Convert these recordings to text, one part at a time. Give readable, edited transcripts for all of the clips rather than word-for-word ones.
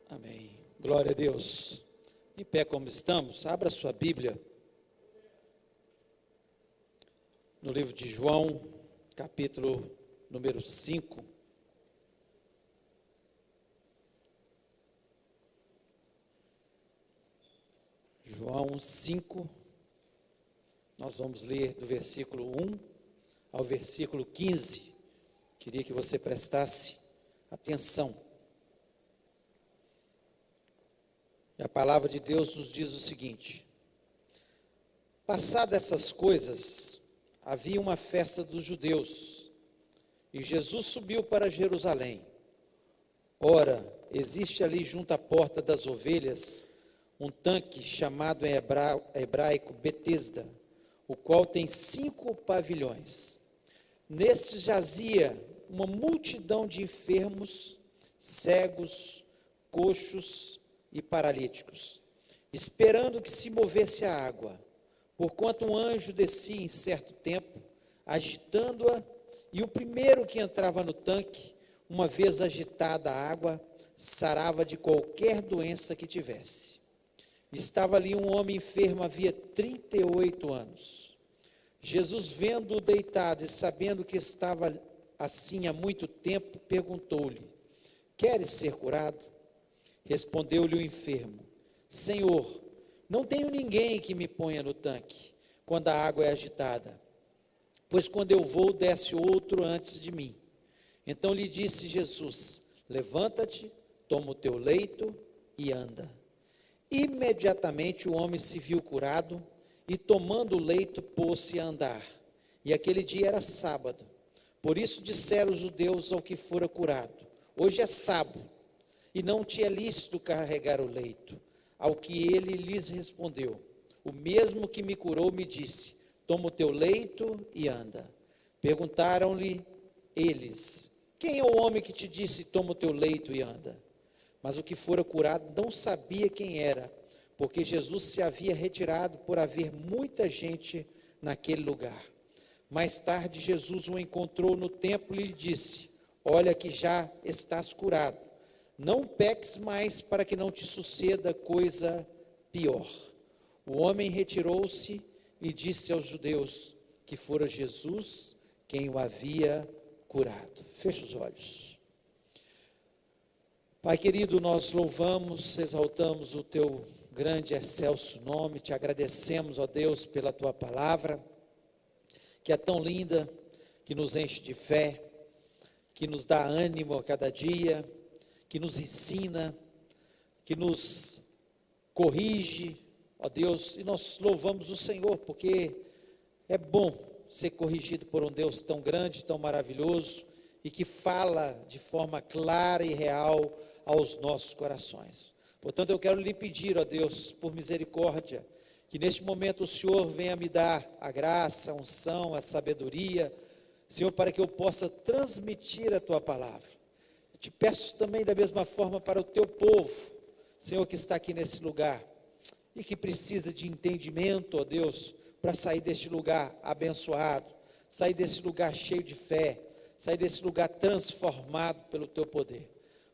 Amém. Glória a Deus. Em pé como estamos, abra sua Bíblia no livro de João, capítulo número 5. João 5, nós vamos ler do versículo 1 ao versículo 15. Queria que você prestasse atenção. E a palavra de Deus nos diz o seguinte: passadas essas coisas, havia uma festa dos judeus, e Jesus subiu para Jerusalém. Ora, existe ali junto à porta das ovelhas, um tanque chamado em hebraico Betesda, o qual tem 5 pavilhões. Nestes jazia uma multidão de enfermos, cegos, coxos e paralíticos, esperando que se movesse a água, porquanto um anjo descia em certo tempo, agitando-a, e o primeiro que entrava no tanque, uma vez agitada a água, sarava de qualquer doença que tivesse. Estava ali um homem enfermo havia 38 anos. Jesus, vendo-o deitado e sabendo que estava assim há muito tempo, perguntou-lhe: queres ser curado? Respondeu-lhe o enfermo: Senhor, não tenho ninguém que me ponha no tanque, quando a água é agitada, pois quando eu vou, desce outro antes de mim. Então lhe disse Jesus: levanta-te, toma o teu leito e anda. Imediatamente o homem se viu curado, e tomando o leito, pôs-se a andar. E aquele dia era sábado. Por isso disseram os judeus ao que fora curado: hoje é sábado, e não te é lícito carregar o leito. Ao que ele lhes respondeu: o mesmo que me curou me disse: toma o teu leito e anda. Perguntaram-lhe eles: quem é o homem que te disse: toma o teu leito e anda? Mas o que fora curado não sabia quem era, porque Jesus se havia retirado por haver muita gente naquele lugar. Mais tarde Jesus o encontrou no templo e lhe disse: olha que já estás curado, não peques mais, para que não te suceda coisa pior. O homem retirou-se e disse aos judeus que fora Jesus quem o havia curado. Feche os olhos. Pai querido, nós louvamos, exaltamos o teu grande e excelso nome, te agradecemos, ó Deus, pela tua palavra, que é tão linda, que nos enche de fé, que nos dá ânimo a cada dia, que nos ensina, que nos corrige, ó Deus, e nós louvamos o Senhor, porque é bom ser corrigido por um Deus tão grande, tão maravilhoso, e que fala de forma clara e real aos nossos corações. Portanto, eu quero lhe pedir, ó Deus, por misericórdia, que neste momento o Senhor venha me dar a graça, a unção, a sabedoria, Senhor, para que eu possa transmitir a tua palavra. Eu te peço também da mesma forma para o teu povo, Senhor, que está aqui nesse lugar, e que precisa de entendimento, ó Deus, para sair deste lugar abençoado, sair desse lugar cheio de fé, sair desse lugar transformado pelo teu poder.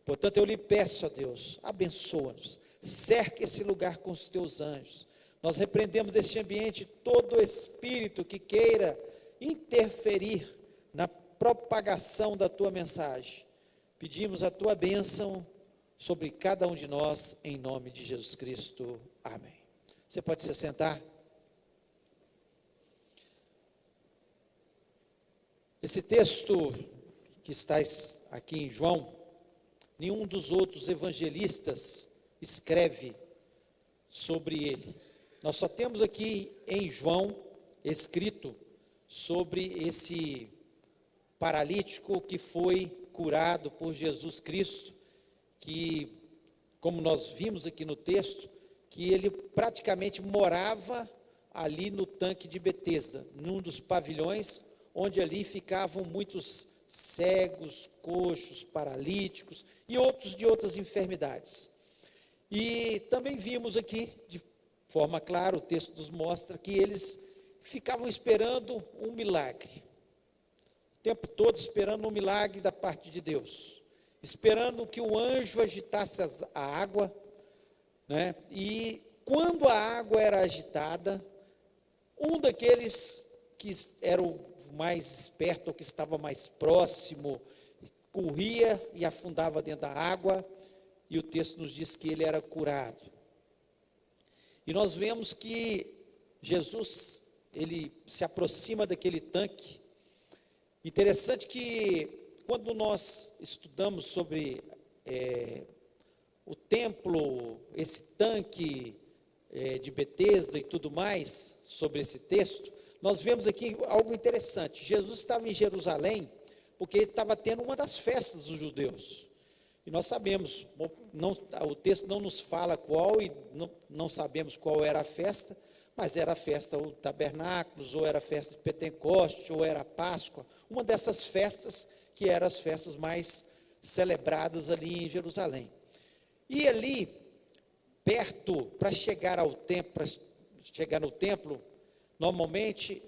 Portanto, eu lhe peço, ó Deus, abençoa-nos, cerca esse lugar com os teus anjos. Nós repreendemos deste ambiente todo espírito que queira interferir na propagação da tua mensagem. Pedimos a tua bênção sobre cada um de nós, em nome de Jesus Cristo. Amém. Você pode se sentar? Esse texto que está aqui em João, nenhum dos outros evangelistas escreve sobre ele. Nós só temos aqui em João escrito sobre esse paralítico que foi curado por Jesus Cristo, que, como nós vimos aqui no texto, que ele praticamente morava ali no tanque de Betesda, num dos pavilhões, onde ali ficavam muitos cegos, coxos, paralíticos e outros de outras enfermidades. E também vimos aqui, de forma clara, o texto nos mostra que eles ficavam esperando um milagre, o tempo todo esperando um milagre da parte de Deus. esperando que o anjo agitasse a água, né? E quando a água era agitada, um daqueles que era o mais esperto, ou que estava mais próximo, corria e afundava dentro da água, e o texto nos diz que ele era curado. E nós vemos que Jesus, ele se aproxima daquele tanque. Interessante que quando nós estudamos sobre o templo, esse tanque de Betesda e tudo mais, sobre esse texto, nós vemos aqui algo interessante. Jesus estava em Jerusalém porque estava tendo uma das festas dos judeus. E nós sabemos, o texto não nos fala qual, e não sabemos qual era a festa, mas era a festa ou Tabernáculos, ou era a festa de Pentecoste, ou era a Páscoa, uma dessas festas que eram as festas mais celebradas ali em Jerusalém. E ali, perto, para chegar ao templo, no templo, normalmente,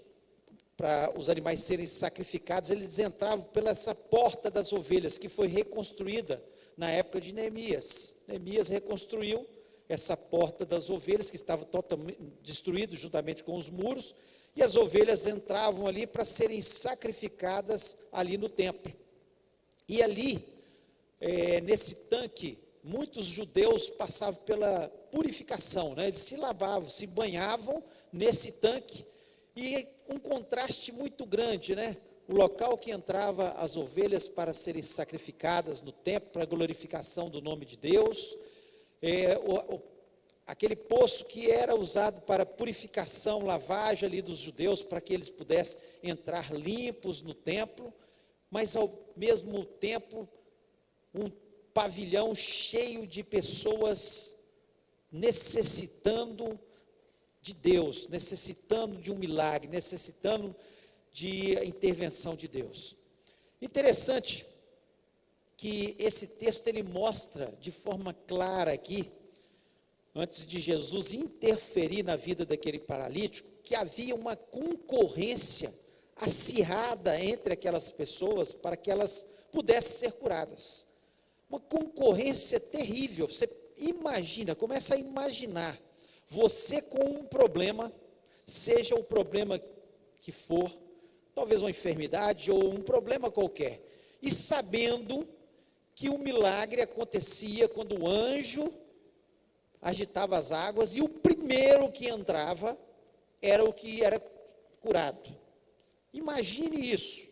para os animais serem sacrificados, eles entravam pela essa porta das ovelhas, que foi reconstruída na época de Neemias. Neemias reconstruiu essa porta das ovelhas, que estava totalmente destruída, juntamente com os muros, e as ovelhas entravam ali para serem sacrificadas ali no templo. E ali, nesse tanque, muitos judeus passavam pela purificação, né? Eles se lavavam, se banhavam nesse tanque, e um contraste muito grande, né? O local que entrava as ovelhas para serem sacrificadas no templo, para a glorificação do nome de Deus, aquele poço que era usado para purificação, lavagem ali dos judeus, para que eles pudessem entrar limpos no templo, mas ao mesmo tempo, um pavilhão cheio de pessoas necessitando de Deus, necessitando de um milagre, necessitando de intervenção de Deus. Interessante que esse texto ele mostra de forma clara aqui, antes de Jesus interferir na vida daquele paralítico, que havia uma concorrência acirrada entre aquelas pessoas para que elas pudessem ser curadas. Uma concorrência terrível. Você imagina, começa a imaginar você com um problema, seja o problema que for, talvez uma enfermidade ou um problema qualquer, e sabendo que o milagre acontecia quando o anjo agitava as águas, e o primeiro que entrava era o que era curado. Imagine isso,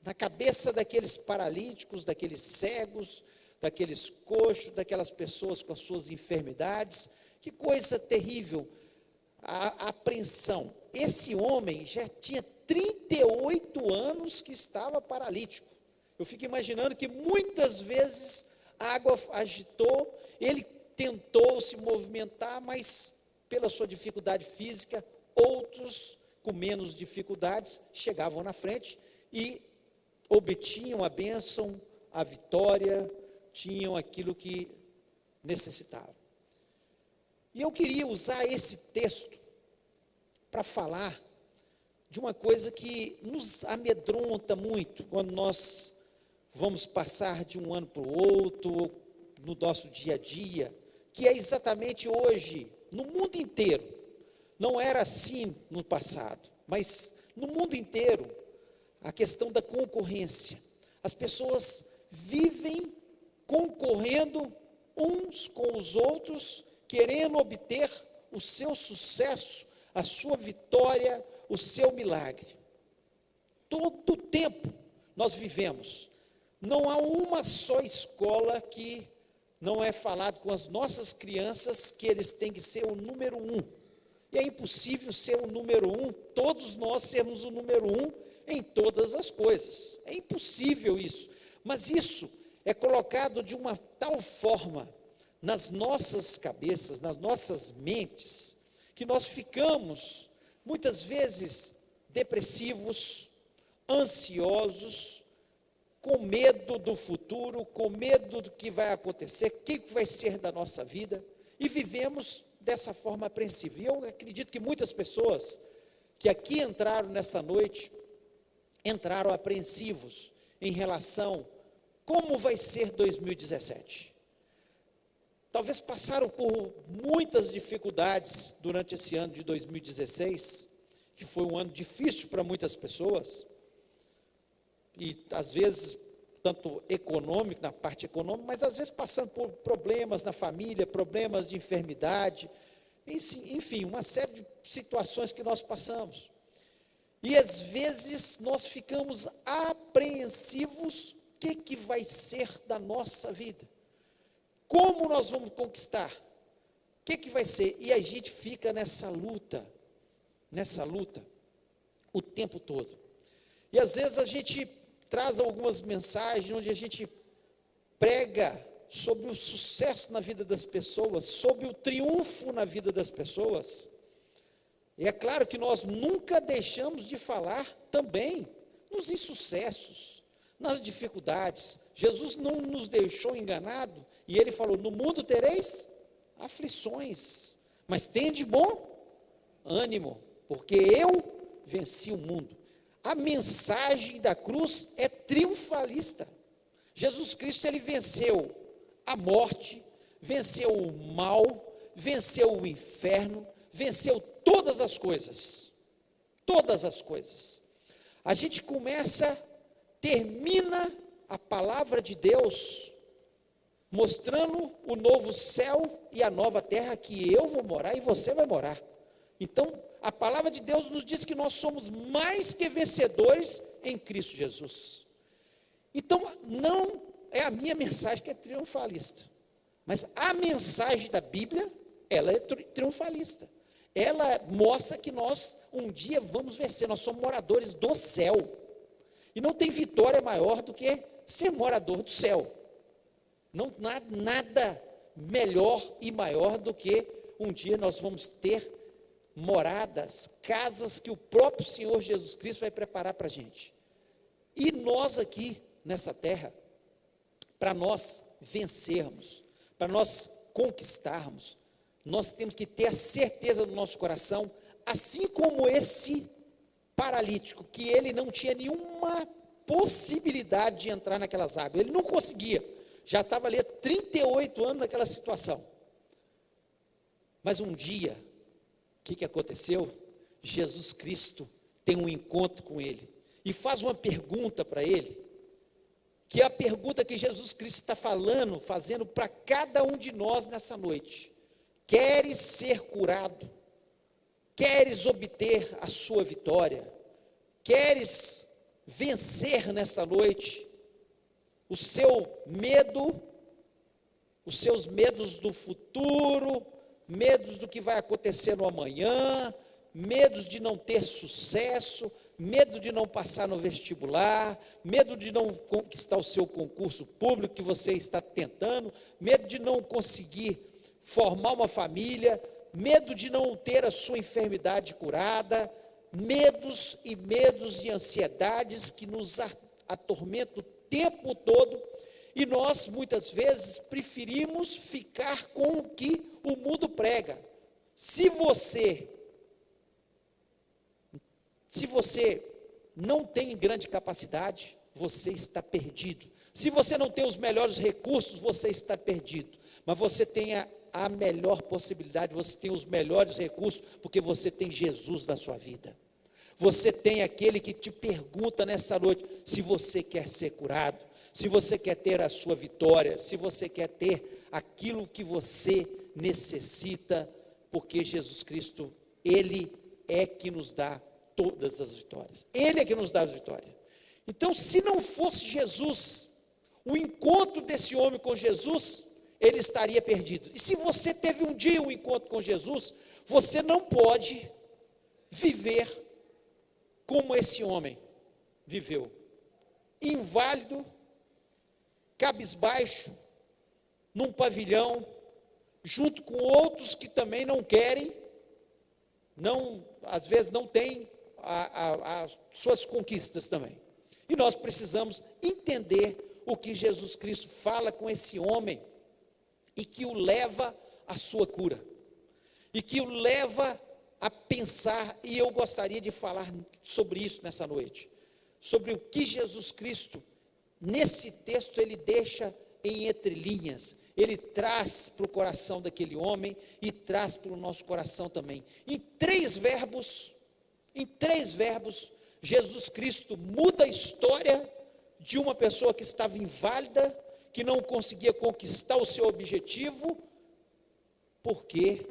na cabeça daqueles paralíticos, daqueles cegos, daqueles coxos, daquelas pessoas com as suas enfermidades. Que coisa terrível, a apreensão. Esse homem já tinha 38 anos que estava paralítico. Eu fico imaginando que muitas vezes a água agitou, ele tentou se movimentar, mas pela sua dificuldade física, outros com menos dificuldades chegavam na frente e obtinham a bênção, a vitória, tinham aquilo que necessitavam. E eu queria usar esse texto para falar de uma coisa que nos amedronta muito quando nós vamos passar de um ano para o outro, no nosso dia a dia, que é exatamente hoje, no mundo inteiro. Não era assim no passado, mas no mundo inteiro, a questão da concorrência. As pessoas vivem concorrendo uns com os outros, querendo obter o seu sucesso, a sua vitória, o seu milagre. Todo o tempo nós vivemos. Não há uma só escola que não é falado com as nossas crianças que eles têm que ser o número 1. E é impossível ser o número 1, todos nós sermos o número 1 em todas as coisas. É impossível isso. Mas isso é colocado de uma tal forma nas nossas cabeças, nas nossas mentes, que nós ficamos, muitas vezes, depressivos, ansiosos, com medo do futuro, com medo do que vai acontecer, o que vai ser da nossa vida, e vivemos dessa forma apreensiva. E eu acredito que muitas pessoas que aqui entraram nessa noite, entraram apreensivos em relação Como vai ser 2017? Talvez passaram por muitas dificuldades durante esse ano de 2016, que foi um ano difícil para muitas pessoas, e às vezes, tanto econômico, na parte econômica, mas às vezes passando por problemas na família, problemas de enfermidade, enfim, uma série de situações que nós passamos. E às vezes nós ficamos apreensivos, o que vai ser da nossa vida? Como nós vamos conquistar? O que vai ser? E a gente fica nessa luta, o tempo todo. E às vezes a gente traz algumas mensagens onde a gente prega sobre o sucesso na vida das pessoas, sobre o triunfo na vida das pessoas. E é claro que nós nunca deixamos de falar também nos insucessos, nas dificuldades. Jesus não nos deixou enganado, e ele falou: no mundo tereis aflições, mas tende bom ânimo, porque eu venci o mundo. A mensagem da cruz é triunfalista. Jesus Cristo, ele venceu a morte, venceu o mal, venceu o inferno, venceu todas as coisas. Todas as coisas. A gente termina a palavra de Deus mostrando o novo céu e a nova terra que eu vou morar e você vai morar. Então, a palavra de Deus nos diz que nós somos mais que vencedores em Cristo Jesus. Então, não é a minha mensagem que é triunfalista, mas a mensagem da Bíblia, ela é triunfalista. Ela mostra que nós um dia vamos vencer, nós somos moradores do céu. E não tem vitória maior do que ser morador do céu. Não há nada melhor e maior do que um dia nós vamos ter moradas, casas que o próprio Senhor Jesus Cristo vai preparar para a gente. E nós aqui nessa terra, para nós vencermos, para nós conquistarmos, nós temos que ter a certeza no nosso coração, assim como esse paralítico, que ele não tinha nenhuma possibilidade de entrar naquelas águas, ele não conseguia, já estava ali há 38 anos naquela situação. Mas um dia, o que aconteceu? Jesus Cristo tem um encontro com ele e faz uma pergunta para ele, que é a pergunta que Jesus Cristo está fazendo para cada um de nós nessa noite. Queres ser curado? Queres obter a sua vitória? Queres vencer nessa noite o seu medo, os seus medos do futuro, medos do que vai acontecer no amanhã, medos de não ter sucesso, medo de não passar no vestibular, medo de não conquistar o seu concurso público que você está tentando, medo de não conseguir formar uma família, medo de não ter a sua enfermidade curada, medos e ansiedades que nos atormentam o tempo todo, e nós muitas vezes preferimos ficar com o que o mundo prega. Se você não tem grande capacidade, você está perdido. Se você não tem os melhores recursos, você está perdido. Mas você tem a melhor possibilidade, você tem os melhores recursos, porque você tem Jesus na sua vida. Você tem aquele que te pergunta nessa noite, se você quer ser curado, se você quer ter a sua vitória, se você quer ter aquilo que você necessita, porque Jesus Cristo, Ele é que nos dá todas as vitórias. Ele é que nos dá as vitórias. Então, se não fosse Jesus, o encontro desse homem com Jesus, ele estaria perdido. E se você teve um dia um encontro com Jesus, você não pode viver como esse homem viveu. Inválido, cabisbaixo, num pavilhão, junto com outros que também não querem, às vezes não têm as suas conquistas também. E nós precisamos entender o que Jesus Cristo fala com esse homem, e que o leva à sua cura, e que o leva a pensar, e eu gostaria de falar sobre isso nessa noite, sobre o que Jesus Cristo nesse texto ele deixa em entrelinhas, ele traz para o coração daquele homem e traz para o nosso coração também. Em três verbos, Jesus Cristo muda a história de uma pessoa que estava inválida, que não conseguia conquistar o seu objetivo, porque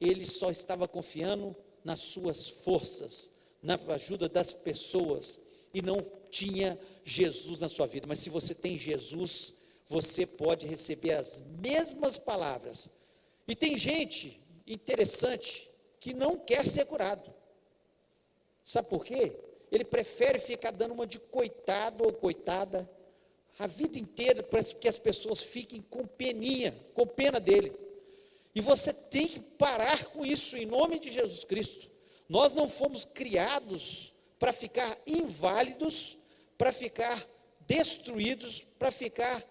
ele só estava confiando nas suas forças, na ajuda das pessoas, e não tinha Jesus na sua vida. Mas se você tem Jesus, você pode receber as mesmas palavras. E tem gente interessante que não quer ser curado. Sabe por quê? Ele prefere ficar dando uma de coitado ou coitada a vida inteira, para que as pessoas fiquem com pena dele. E você tem que parar com isso, em nome de Jesus Cristo. Nós não fomos criados para ficar inválidos, para ficar destruídos, para ficar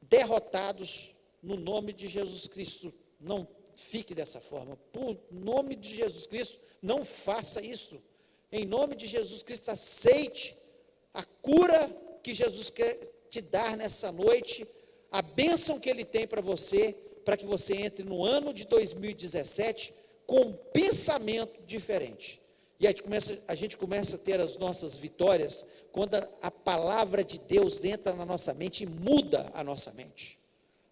derrotados, no nome de Jesus Cristo. Não fique dessa forma, por nome de Jesus Cristo, não faça isso. Em nome de Jesus Cristo, aceite a cura que Jesus quer te dar nessa noite, a bênção que Ele tem para você, para que você entre no ano de 2017 com um pensamento diferente. E a gente começa a ter as nossas vitórias quando a palavra de Deus entra na nossa mente e muda a nossa mente,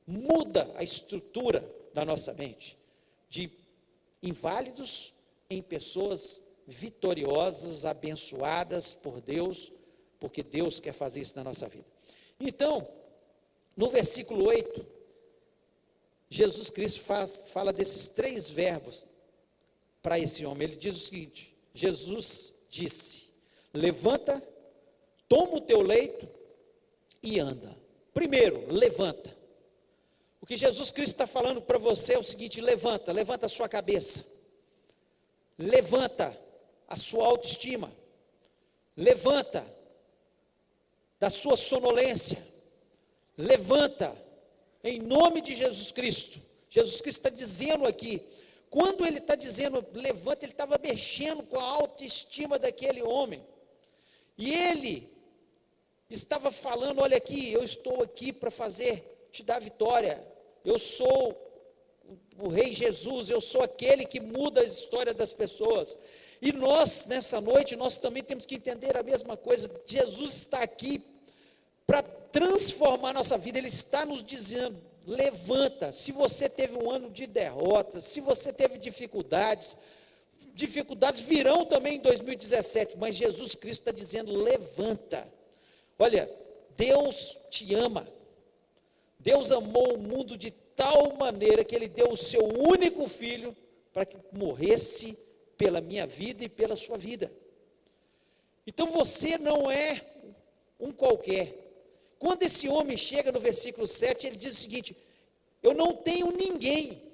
muda a estrutura da nossa mente, de inválidos em pessoas vitoriosas, abençoadas por Deus, porque Deus quer fazer isso na nossa vida. Então, no versículo 8, Jesus Cristo fala desses três verbos para esse homem. Ele diz o seguinte: Jesus disse: levanta, toma o teu leito e anda. Primeiro, levanta. O que Jesus Cristo está falando para você é o seguinte: levanta a sua cabeça, levanta a sua autoestima, levanta da sua sonolência, levanta, em nome de Jesus Cristo. Jesus Cristo está dizendo aqui, quando ele está dizendo levanta, ele estava mexendo com a autoestima daquele homem, e ele estava falando: olha aqui, eu estou aqui para te dar vitória, eu sou o Rei Jesus, eu sou aquele que muda a história das pessoas. E nós, nessa noite, nós também temos que entender a mesma coisa. Jesus está aqui para transformar a nossa vida. Ele está nos dizendo: levanta. Se você teve um ano de derrotas, se você teve dificuldades virão também em 2017, mas Jesus Cristo está dizendo: levanta. Olha, Deus te ama. Deus amou o mundo de tal maneira que Ele deu o seu único filho para que morresse pela minha vida e pela sua vida. Então você não é um qualquer. Quando esse homem chega no versículo 7, ele diz o seguinte: eu não tenho ninguém.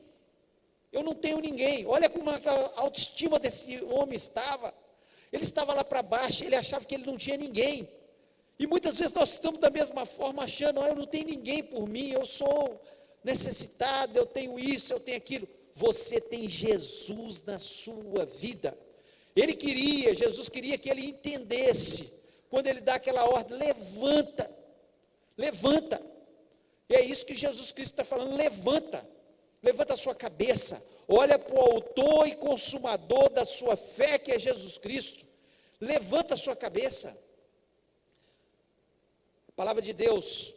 Olha como a autoestima desse homem estava. Ele estava lá para baixo, ele achava que ele não tinha ninguém. E muitas vezes nós estamos da mesma forma, achando: eu não tenho ninguém por mim, eu sou necessitado, eu tenho isso, eu tenho aquilo. Você tem Jesus na sua vida. Jesus queria que ele entendesse, quando ele dá aquela ordem: levanta. E é isso que Jesus Cristo está falando: levanta a sua cabeça, olha para o autor e consumador da sua fé, que é Jesus Cristo. Levanta a sua cabeça. A palavra de Deus,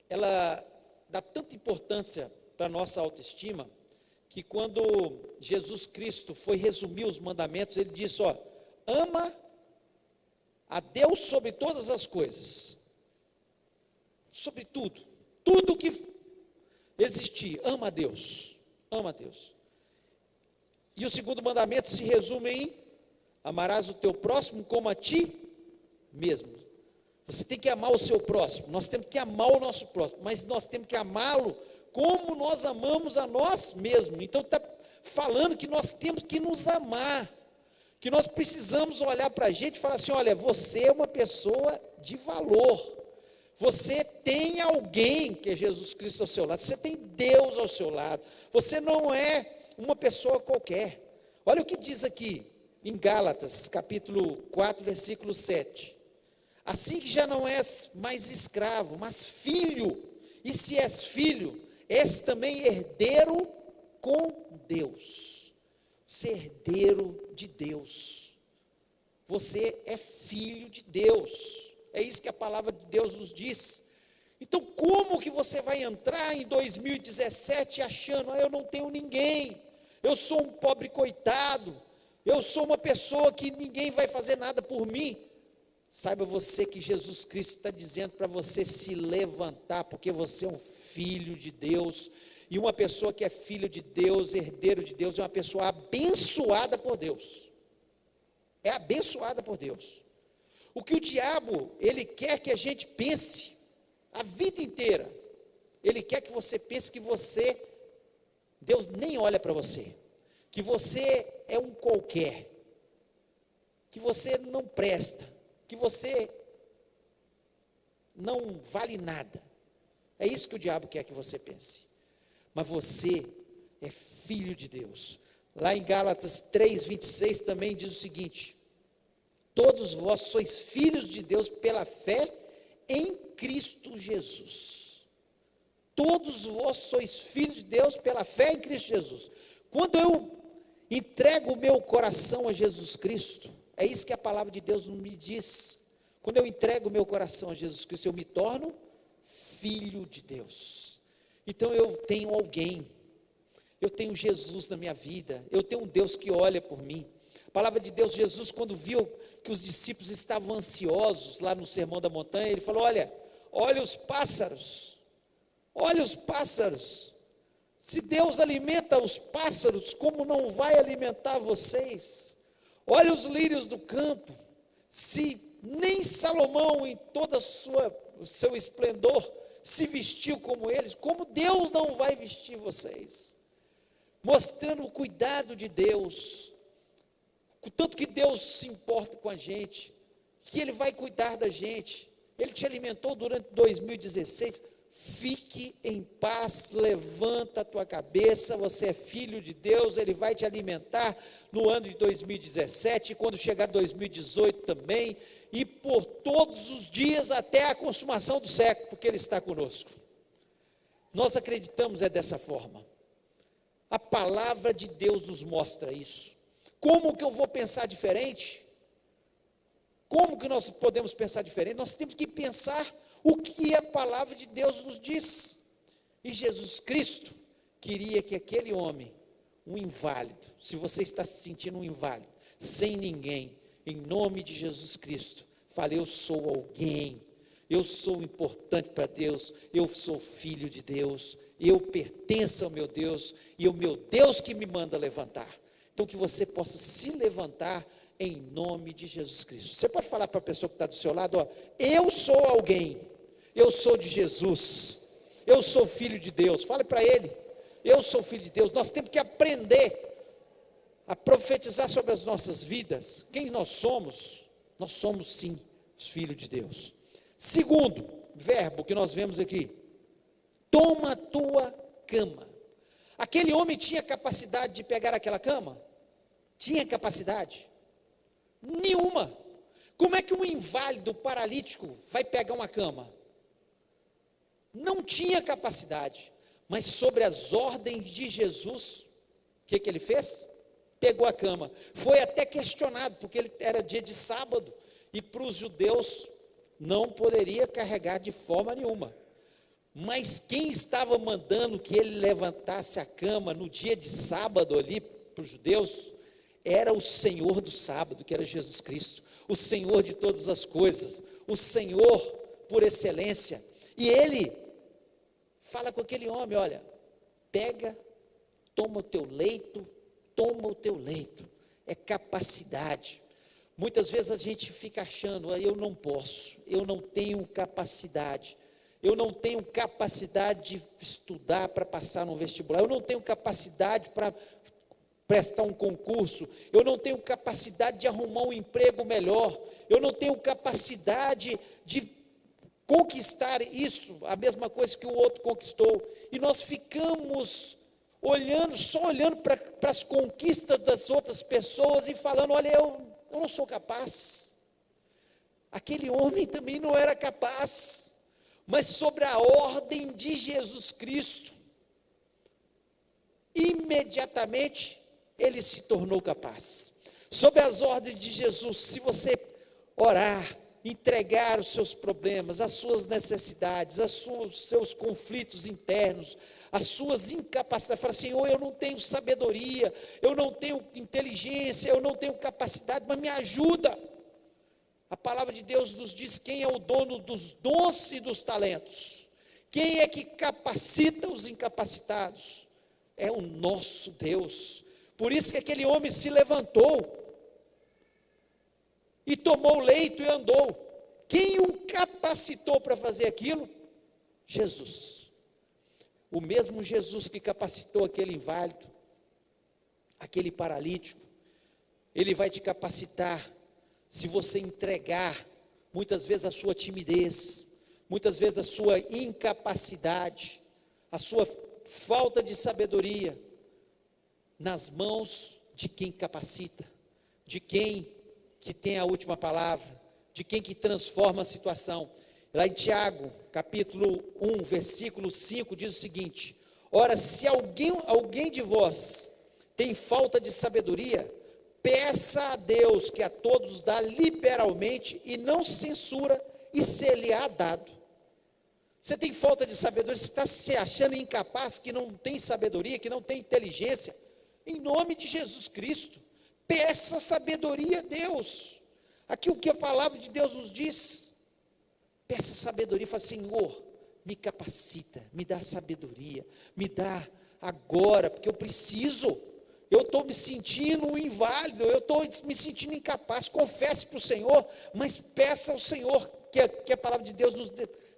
ela dá tanta importância para a nossa autoestima, que quando Jesus Cristo foi resumir os mandamentos, ele disse: ama a Deus sobre todas as coisas, sobre tudo que existir, ama a Deus. E o segundo mandamento se resume em: amarás o teu próximo como a ti mesmo. Você tem que amar o seu próximo, nós temos que amar o nosso próximo, mas nós temos que amá-lo como nós amamos a nós mesmos. Então está falando que nós temos que nos amar, que nós precisamos olhar para a gente e falar assim: olha, você é uma pessoa de valor, você tem alguém que é Jesus Cristo ao seu lado, você tem Deus ao seu lado, você não é uma pessoa qualquer. Olha o que diz aqui em Gálatas capítulo 4, versículo 7: Assim que já não és mais escravo, mas filho, e se és filho, és também herdeiro com Deus. Você é herdeiro de Deus, você é filho de Deus, é isso que a palavra de Deus nos diz. Então como que você vai entrar em 2017 achando, eu não tenho ninguém, eu sou um pobre coitado, eu sou uma pessoa que ninguém vai fazer nada por mim? Saiba você que Jesus Cristo está dizendo para você se levantar, porque você é um filho de Deus, e uma pessoa que é filho de Deus, herdeiro de Deus, é uma pessoa abençoada por Deus, é abençoada por Deus. O que o diabo, ele quer que a gente pense, a vida inteira, ele quer que você pense que você, Deus nem olha para você, que você é um qualquer, que você não presta, que você não vale nada. É isso que o diabo quer que você pense. Mas você é filho de Deus. Lá em Gálatas 3:26 também diz o seguinte: todos vós sois filhos de Deus pela fé em Cristo Jesus. Todos vós sois filhos de Deus pela fé em Cristo Jesus. Quando eu entrego o meu coração a Jesus Cristo, é isso que a palavra de Deus me diz. Quando eu entrego o meu coração a Jesus Cristo, eu me torno filho de Deus. Então eu tenho alguém, eu tenho Jesus na minha vida, eu tenho um Deus que olha por mim. A palavra de Deus, Jesus, quando viu que os discípulos estavam ansiosos lá no Sermão da Montanha, ele falou: olha os pássaros, olha os pássaros. Se Deus alimenta os pássaros, como não vai alimentar vocês? Olha os lírios do campo, se nem Salomão em todo o seu esplendor se vestiu como eles, como Deus não vai vestir vocês? Mostrando o cuidado de Deus, o tanto que Deus se importa com a gente, que Ele vai cuidar da gente. Ele te alimentou durante 2016, fique em paz, levanta a tua cabeça, você é filho de Deus, Ele vai te alimentar no ano de 2017, quando chegar 2018 também, e por todos os dias até a consumação do século, porque Ele está conosco. Nós acreditamos dessa forma. A palavra de Deus nos mostra isso. Como que eu vou pensar diferente? Como que nós podemos pensar diferente? Nós temos que pensar o que a palavra de Deus nos diz. E Jesus Cristo queria que aquele homem, um inválido, se você está se sentindo um inválido, sem ninguém, em nome de Jesus Cristo, fale: eu sou alguém, eu sou importante para Deus, eu sou filho de Deus, eu pertenço ao meu Deus, e é o meu Deus que me manda levantar. Então que você possa se levantar em nome de Jesus Cristo. Você pode falar para a pessoa que está do seu lado: eu sou alguém, eu sou de Jesus, eu sou filho de Deus. Fale para ele: eu sou filho de Deus. Nós temos que aprender a profetizar sobre as nossas vidas. Quem nós somos? Nós somos sim os filhos de Deus. Segundo verbo que nós vemos aqui: toma a tua cama. Aquele homem tinha capacidade de pegar aquela cama? Tinha capacidade? Nenhuma. Como é que um inválido paralítico vai pegar uma cama? Não tinha capacidade. Mas sobre as ordens de Jesus, o que ele fez? Pegou a cama. Foi até questionado, porque ele era dia de sábado, e para os judeus não poderia carregar de forma nenhuma. Mas quem estava mandando que ele levantasse a cama no dia de sábado ali para os judeus, era o Senhor do sábado, que era Jesus Cristo, o Senhor de todas as coisas, o Senhor por excelência. E ele fala com aquele homem: olha, pega, toma o teu leito, é capacidade. Muitas vezes a gente fica achando: eu não posso, eu não tenho capacidade, eu não tenho capacidade de estudar para passar no vestibular, eu não tenho capacidade para prestar um concurso, eu não tenho capacidade de arrumar um emprego melhor, eu não tenho capacidade de conquistar isso, a mesma coisa que o outro conquistou, e nós ficamos só olhando para as conquistas das outras pessoas e falando: olha, eu não sou capaz. Aquele homem também não era capaz, mas sobre a ordem de Jesus Cristo, imediatamente ele se tornou capaz. Sob as ordens de Jesus, se você orar, entregar os seus problemas, as suas necessidades, os seus conflitos internos, as suas incapacidades, falar: Senhor, eu não tenho sabedoria, eu não tenho inteligência, eu não tenho capacidade, mas me ajuda. A palavra de Deus nos diz quem é o dono dos dons e dos talentos, quem é que capacita os incapacitados, é o nosso Deus. Por isso que aquele homem se levantou, e tomou o leito e andou. Quem o capacitou para fazer aquilo? Jesus. O mesmo Jesus que capacitou aquele inválido, aquele paralítico, ele vai te capacitar, se você entregar, muitas vezes a sua timidez, muitas vezes a sua incapacidade, a sua falta de sabedoria, nas mãos de quem capacita, de quem que tem a última palavra, de quem que transforma a situação. Lá em Tiago, capítulo 1, versículo 5, diz o seguinte: ora, se alguém de vós tem falta de sabedoria, peça a Deus, que a todos dá liberalmente e não censura, e ser-lhe-á dado. Você tem falta de sabedoria, você está se achando incapaz, que não tem sabedoria, que não tem inteligência, em nome de Jesus Cristo, peça sabedoria a Deus. Aqui o que a palavra de Deus nos diz, peça sabedoria, fala: Senhor, me capacita, me dá sabedoria, me dá agora, porque eu preciso, eu estou me sentindo inválido, eu estou me sentindo incapaz. Confesse para o Senhor, mas peça ao Senhor, que a palavra de Deus nos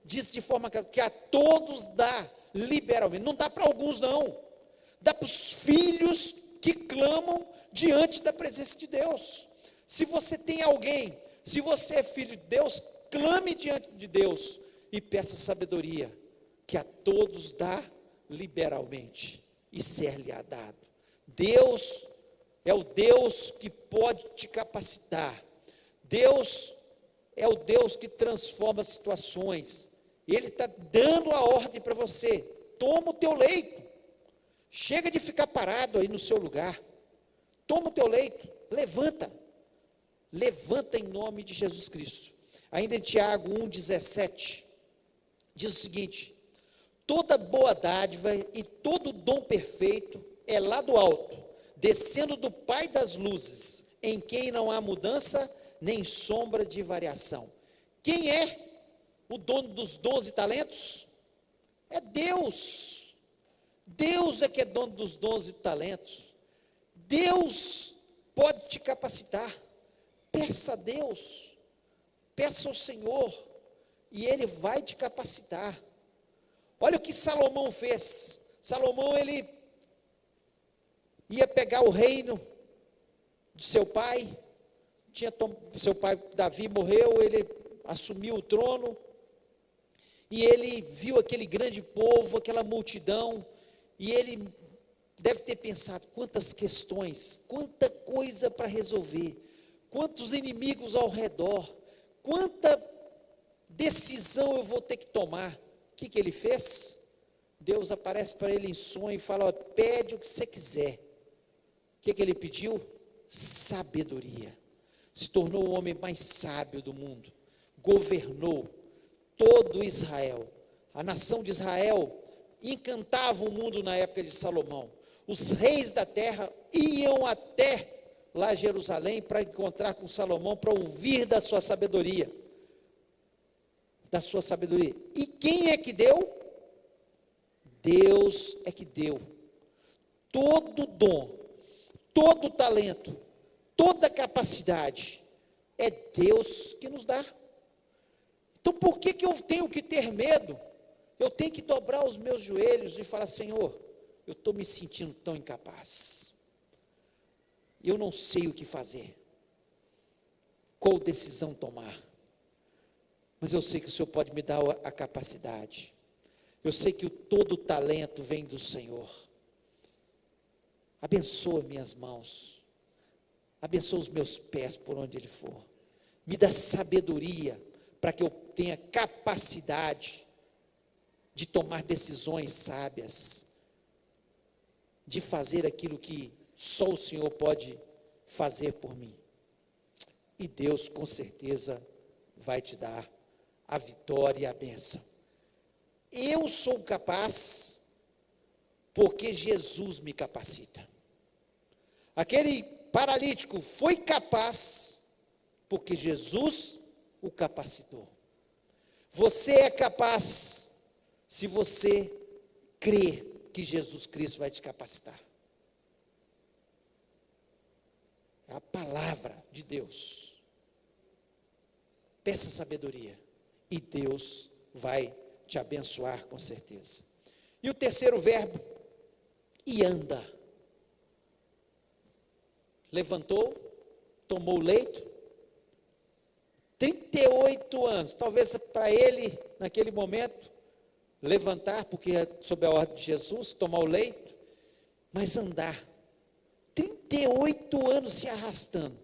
diz de forma que a todos dá liberalmente, não dá para alguns não, dá para os filhos que clamam diante da presença de Deus. Se você tem alguém, se você é filho de Deus, clame diante de Deus e peça sabedoria, que a todos dá liberalmente e ser-lhe-á dado. Deus é o Deus que pode te capacitar. Deus é o Deus que transforma situações. Ele está dando a ordem para você: toma o teu leito, chega de ficar parado aí no seu lugar, toma o teu leito, levanta em nome de Jesus Cristo. Ainda em Tiago 1,17, diz o seguinte: toda boa dádiva e todo dom perfeito é lá do alto, descendo do Pai das luzes, em quem não há mudança nem sombra de variação. Quem é o dono dos dons e talentos? É Deus. Deus é que é dono dos dons e talentos. Deus pode te capacitar. Peça a Deus, peça ao Senhor, e Ele vai te capacitar. Olha o que Salomão fez. Salomão, ele ia pegar o reino do seu pai, seu pai Davi morreu, ele assumiu o trono, e ele viu aquele grande povo, aquela multidão, e ele deve ter pensado: quantas questões, quanta coisa para resolver, quantos inimigos ao redor, quanta decisão eu vou ter que tomar. O que ele fez? Deus aparece para ele em sonho e fala: ó, pede o que você quiser. O que ele pediu? Sabedoria. Se tornou o homem mais sábio do mundo, governou todo Israel. A nação de Israel encantava o mundo na época de Salomão. Os reis da terra iam até lá Jerusalém para encontrar com Salomão, para ouvir da sua sabedoria. Da sua sabedoria. E quem é que deu? Deus é que deu. Todo dom, todo talento, toda capacidade, é Deus que nos dá. Então por que eu tenho que ter medo? Eu tenho que dobrar os meus joelhos e falar: Senhor, eu estou me sentindo tão incapaz, eu não sei o que fazer, qual decisão tomar, mas eu sei que o Senhor pode me dar a capacidade, eu sei que todo talento vem do Senhor. Abençoa minhas mãos, abençoa os meus pés por onde Ele for, me dá sabedoria para que eu tenha capacidade de tomar decisões sábias, de fazer aquilo que só o Senhor pode fazer por mim. E Deus com certeza vai te dar a vitória e a bênção. Eu sou capaz porque Jesus me capacita. Aquele paralítico foi capaz porque Jesus o capacitou. Você é capaz se você crê que Jesus Cristo vai te capacitar. É a palavra de Deus. Peça sabedoria e Deus vai te abençoar com certeza. E o terceiro verbo, e anda. Levantou, tomou o leito, 38 anos, talvez para ele, naquele momento, levantar, porque é sob a ordem de Jesus, tomar o leito, mas andar, 38 anos se arrastando,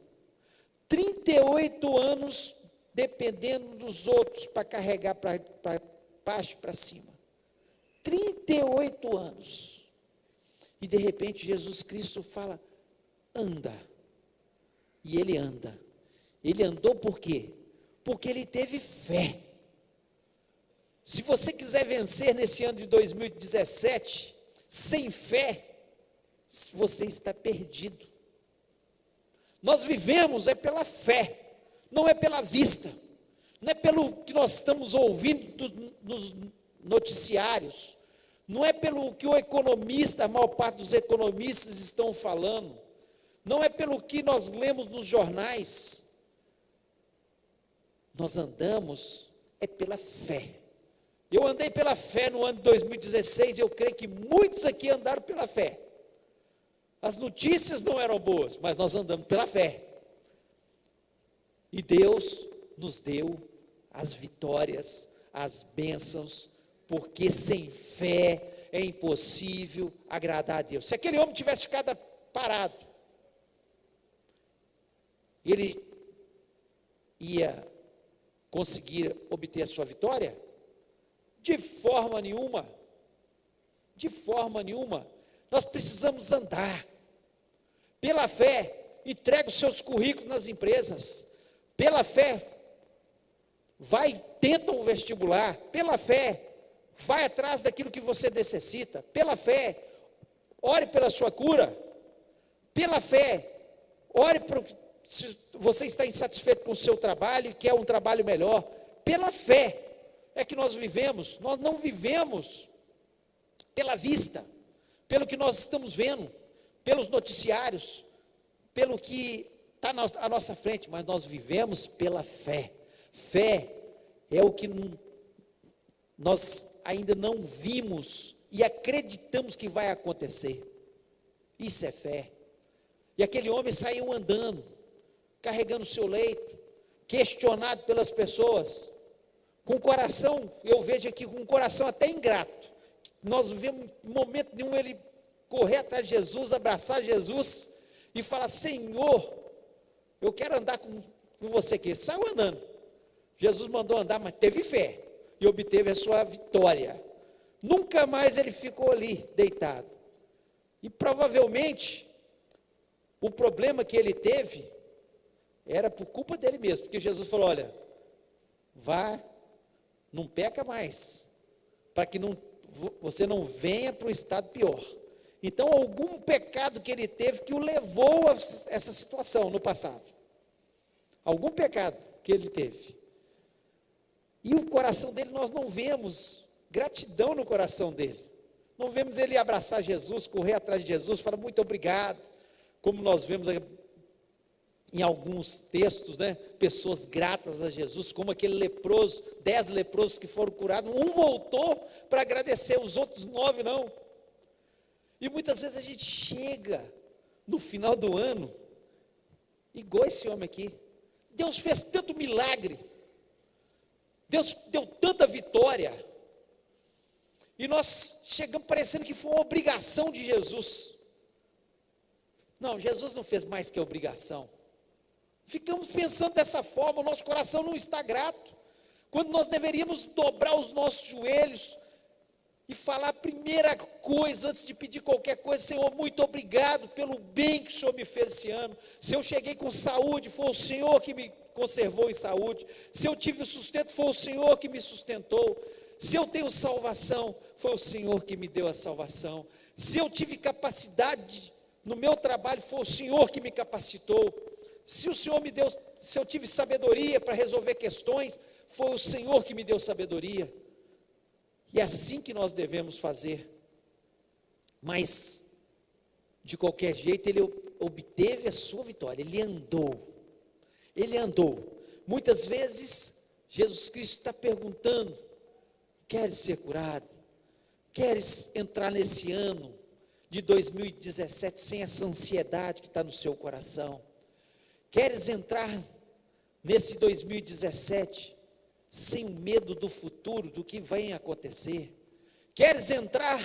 38 anos dependendo dos outros para carregar para baixo, para cima, 38 anos, e de repente Jesus Cristo fala, anda, e ele anda. Ele andou por quê? Porque ele teve fé. Se você quiser vencer nesse ano de 2017, sem fé, você está perdido. Nós vivemos pela fé, não é pela vista, não é pelo que nós estamos ouvindo nos noticiários, não é pelo que o economista, a maior parte dos economistas estão falando, não é pelo que nós lemos nos jornais. Nós andamos pela fé. Eu andei pela fé no ano de 2016, e eu creio que muitos aqui andaram pela fé. As notícias não eram boas, mas nós andamos pela fé. E Deus nos deu as vitórias, as bênçãos, porque sem fé é impossível agradar a Deus. Se aquele homem tivesse ficado parado, ele ia conseguir obter a sua vitória? De forma nenhuma. De forma nenhuma. Nós precisamos andar. Pela fé, entrega os seus currículos nas empresas. Pela fé, tenta o vestibular. Pela fé, vai atrás daquilo que você necessita. Pela fé, ore pela sua cura. Pela fé, ore se você está insatisfeito com o seu trabalho e quer um trabalho melhor. Pela fé é que nós vivemos. Nós não vivemos pela vista, pelo que nós estamos vendo, pelos noticiários, pelo que está à nossa frente, mas nós vivemos pela fé. Fé é o que nós ainda não vimos e acreditamos que vai acontecer. Isso é fé. E aquele homem saiu andando, carregando o seu leito, questionado pelas pessoas, com o coração, eu vejo aqui, com um coração até ingrato. Nós vemos em momento nenhum ele correr atrás de Jesus, abraçar Jesus e falar, Senhor, eu quero andar com você aqui. Saiu andando. Jesus mandou andar, mas teve fé e obteve a sua vitória. Nunca mais ele ficou ali deitado. E provavelmente o problema que ele teve era por culpa dele mesmo, porque Jesus falou, olha, vá, não peca mais, para que você não venha para um estado pior. Então, algum pecado que ele teve que o levou a essa situação no passado. Algum pecado que ele teve. E o coração dele, nós não vemos gratidão no coração dele. Não vemos ele abraçar Jesus, correr atrás de Jesus, falar muito obrigado, como nós vemos em alguns textos, pessoas gratas a Jesus, como aquele leproso, 10 leprosos que foram curados, um voltou para agradecer, os outros 9 não. E muitas vezes a gente chega no final do ano, igual esse homem aqui, Deus fez tanto milagre, Deus deu tanta vitória, e nós chegamos parecendo que foi uma obrigação de Jesus. Não, Jesus não fez mais que obrigação, Ficamos pensando dessa forma, o nosso coração não está grato, quando nós deveríamos dobrar os nossos joelhos e falar a primeira coisa, antes de pedir qualquer coisa: Senhor, muito obrigado pelo bem que o Senhor me fez esse ano. Se eu cheguei com saúde, foi o Senhor que me conservou em saúde. Se eu tive sustento, foi o Senhor que me sustentou. Se eu tenho salvação, foi o Senhor que me deu a salvação. Se eu tive capacidade no meu trabalho, foi o Senhor que me capacitou. Se o Senhor me deu, se eu tive sabedoria para resolver questões, foi o Senhor que me deu sabedoria. E é assim que nós devemos fazer. Mas, de qualquer jeito, ele obteve a sua vitória, ele andou. Muitas vezes, Jesus Cristo está perguntando: queres ser curado? Queres entrar nesse ano de 2017 sem essa ansiedade que está no seu coração? Queres entrar nesse 2017 sem o medo do futuro, do que vai acontecer? Queres entrar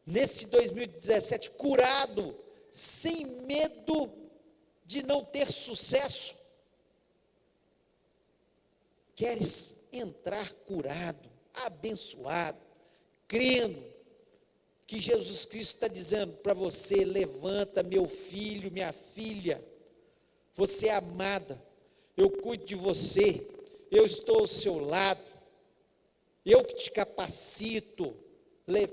nesse 2017 curado, sem medo de não ter sucesso? Queres entrar curado, abençoado, crendo que Jesus Cristo está dizendo para você: levanta, meu filho, minha filha, você é amada, eu cuido de você, eu estou ao seu lado, eu que te capacito,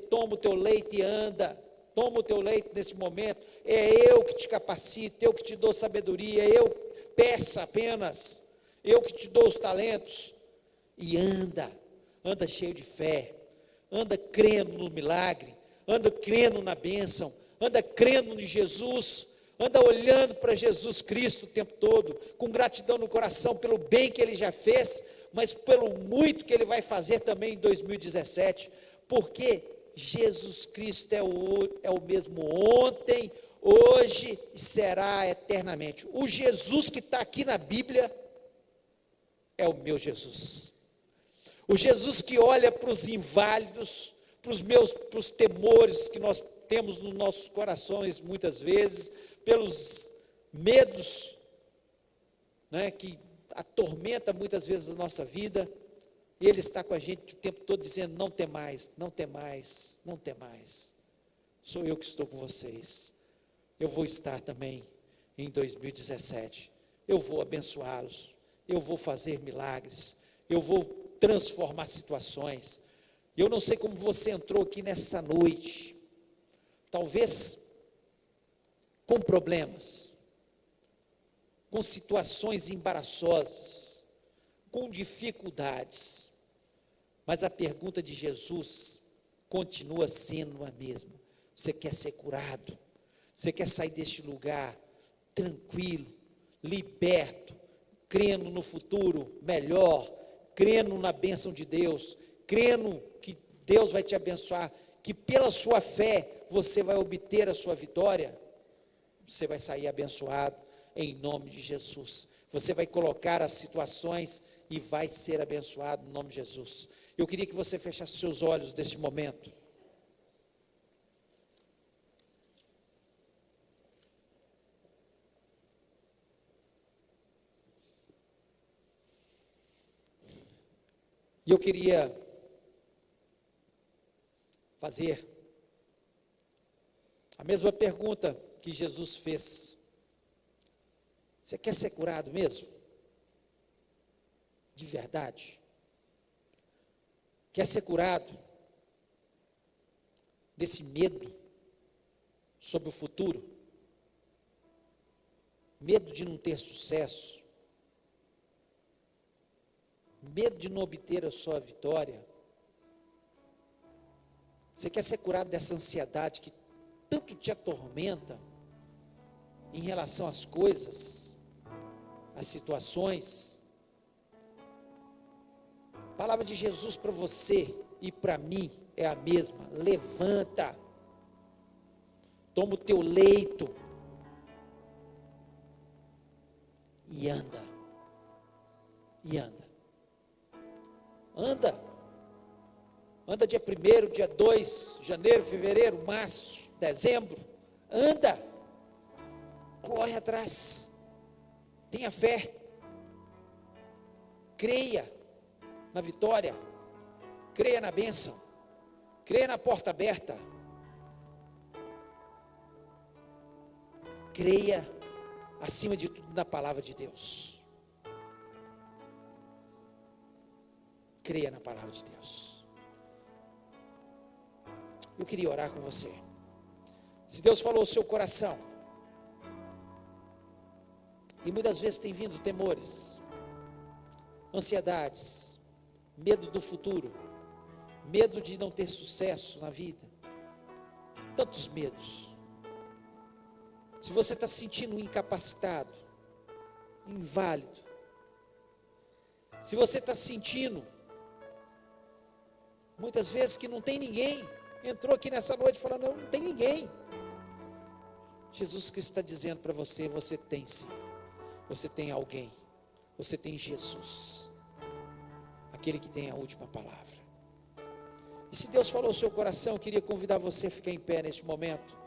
toma o teu leite e anda, toma o teu leite nesse momento, é eu que te capacito, eu que te dou sabedoria, eu peça apenas, eu que te dou os talentos, e anda cheio de fé, anda crendo no milagre, anda crendo na bênção, anda crendo em Jesus, anda olhando para Jesus Cristo o tempo todo, com gratidão no coração pelo bem que Ele já fez, mas pelo muito que Ele vai fazer também em 2017, porque Jesus Cristo é o mesmo ontem, hoje e será eternamente. O Jesus que está aqui na Bíblia é o meu Jesus. O Jesus que olha para os inválidos, para os temores que nós temos nos nossos corações muitas vezes, pelos medos, né, que atormenta muitas vezes a nossa vida. Ele está com a gente o tempo todo dizendo: não tem mais, não tem mais, não tem mais. Sou eu que estou com vocês. Eu vou estar também em 2017. Eu vou abençoá-los. Eu vou fazer milagres. Eu vou transformar situações. Eu não sei como você entrou aqui nessa noite. Talvez com problemas, com situações embaraçosas, com dificuldades, mas a pergunta de Jesus continua sendo a mesma: você quer ser curado? Você quer sair deste lugar tranquilo, liberto, crendo no futuro melhor, crendo na bênção de Deus, crendo que Deus vai te abençoar, que pela sua fé você vai obter a sua vitória? Você vai sair abençoado em nome de Jesus. Você vai colocar as situações e vai ser abençoado em nome de Jesus. Eu queria que você fechasse seus olhos neste momento. E eu queria fazer a mesma pergunta que Jesus fez: você quer ser curado mesmo? De verdade? Quer ser curado desse medo sobre o futuro? Medo de não ter sucesso? Medo de não obter a sua vitória? Você quer ser curado dessa ansiedade que tanto te atormenta em relação às coisas, às situações? A palavra de Jesus para você e para mim é a mesma: levanta, toma o teu leito e anda, anda dia 1º, dia 2, janeiro, fevereiro, março, dezembro, anda, corre atrás, Tenha fé. Creia na vitória. Creia na bênção. Creia na porta aberta. Creia, acima de tudo, na palavra de Deus. Creia na palavra de Deus. Eu queria orar com você. Se Deus falou ao seu coração, e muitas vezes tem vindo temores, ansiedades, medo do futuro, medo de não ter sucesso na vida, tantos medos. Se você está se sentindo incapacitado, inválido, se você está se sentindo, muitas vezes que não tem ninguém, entrou aqui nessa noite falando, não tem ninguém. Jesus Cristo está dizendo para você, você tem sim, você tem alguém, você tem Jesus, aquele que tem a última palavra. E se Deus falou ao seu coração, eu queria convidar você a ficar em pé neste momento,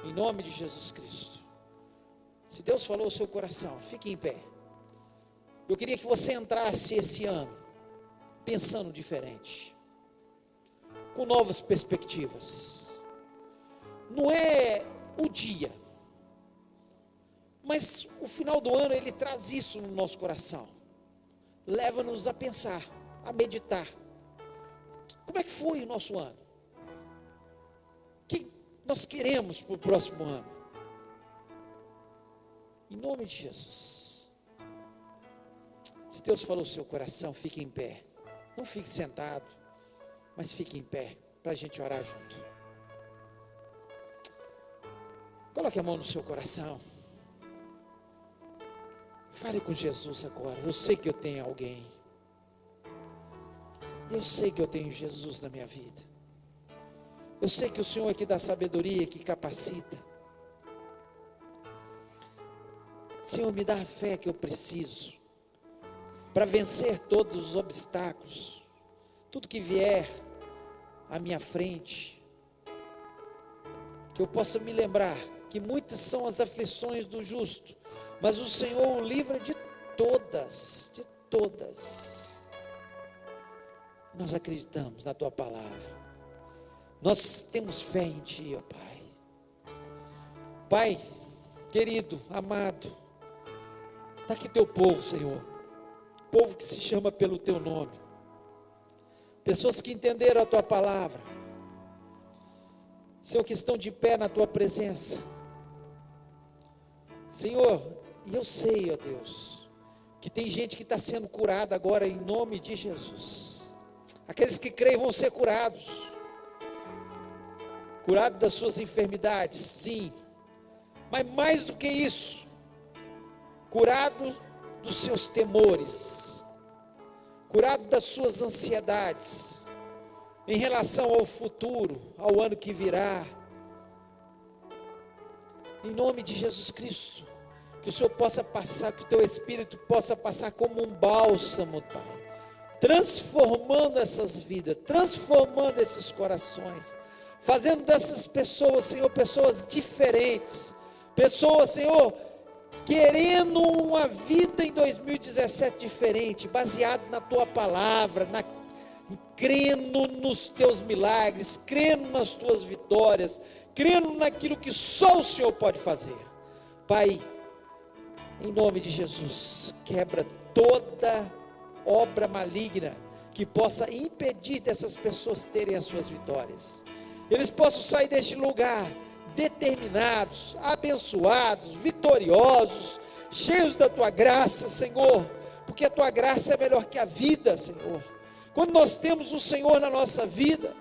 em nome de Jesus Cristo. Se Deus falou ao seu coração, fique em pé. Eu queria que você entrasse esse ano pensando diferente, com novas perspectivas. Não é o dia, mas o final do ano ele traz isso no nosso coração, leva-nos a pensar, a meditar. Como é que foi o nosso ano? O que nós queremos para o próximo ano? Em nome de Jesus. Se Deus falou no seu coração, fique em pé. Não fique sentado, mas fique em pé, para a gente orar junto. Coloque a mão no seu coração. Fale com Jesus agora. Eu sei que eu tenho alguém. Eu sei que eu tenho Jesus na minha vida. Eu sei que o Senhor é que dá sabedoria, que capacita. Senhor, me dá a fé que eu preciso para vencer todos os obstáculos, tudo que vier à minha frente, que eu possa me lembrar que muitas são as aflições do justo, mas o Senhor o livra de todas, de todas. Nós acreditamos na Tua palavra, nós temos fé em Ti, ó Pai. Pai, querido, amado, está aqui Teu povo, Senhor, povo que se chama pelo Teu nome, pessoas que entenderam a Tua palavra, Senhor, que estão de pé na Tua presença, Senhor, e eu sei, ó Deus, que tem gente que está sendo curada agora em nome de Jesus. Aqueles que creem vão ser curados das suas enfermidades, sim, mas mais do que isso, curado dos seus temores, curado das suas ansiedades, em relação ao futuro, ao ano que virá, em nome de Jesus Cristo, que o Senhor possa passar, que o Teu Espírito possa passar como um bálsamo, Pai, transformando essas vidas, transformando esses corações, fazendo dessas pessoas, Senhor, pessoas diferentes, pessoas, Senhor, querendo uma vida em 2017 diferente, baseado na Tua palavra, crendo nos Teus milagres, crendo nas Tuas vitórias, crendo naquilo que só o Senhor pode fazer. Pai, em nome de Jesus, quebra toda obra maligna que possa impedir dessas pessoas terem as suas vitórias. Eles possam sair deste lugar determinados, abençoados, vitoriosos, cheios da Tua graça, Senhor, porque a Tua graça é melhor que a vida, Senhor. Quando nós temos o Senhor na nossa vida,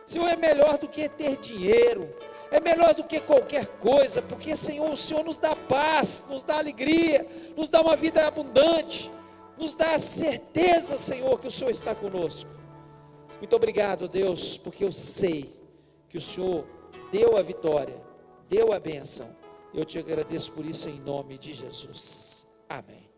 Senhor, é melhor do que ter dinheiro, é melhor do que qualquer coisa, porque, Senhor, o Senhor nos dá paz, nos dá alegria, nos dá uma vida abundante, nos dá a certeza, Senhor, que o Senhor está conosco. Muito obrigado, Deus, porque eu sei que o Senhor deu a vitória, deu a bênção. Eu te agradeço por isso em nome de Jesus. Amém.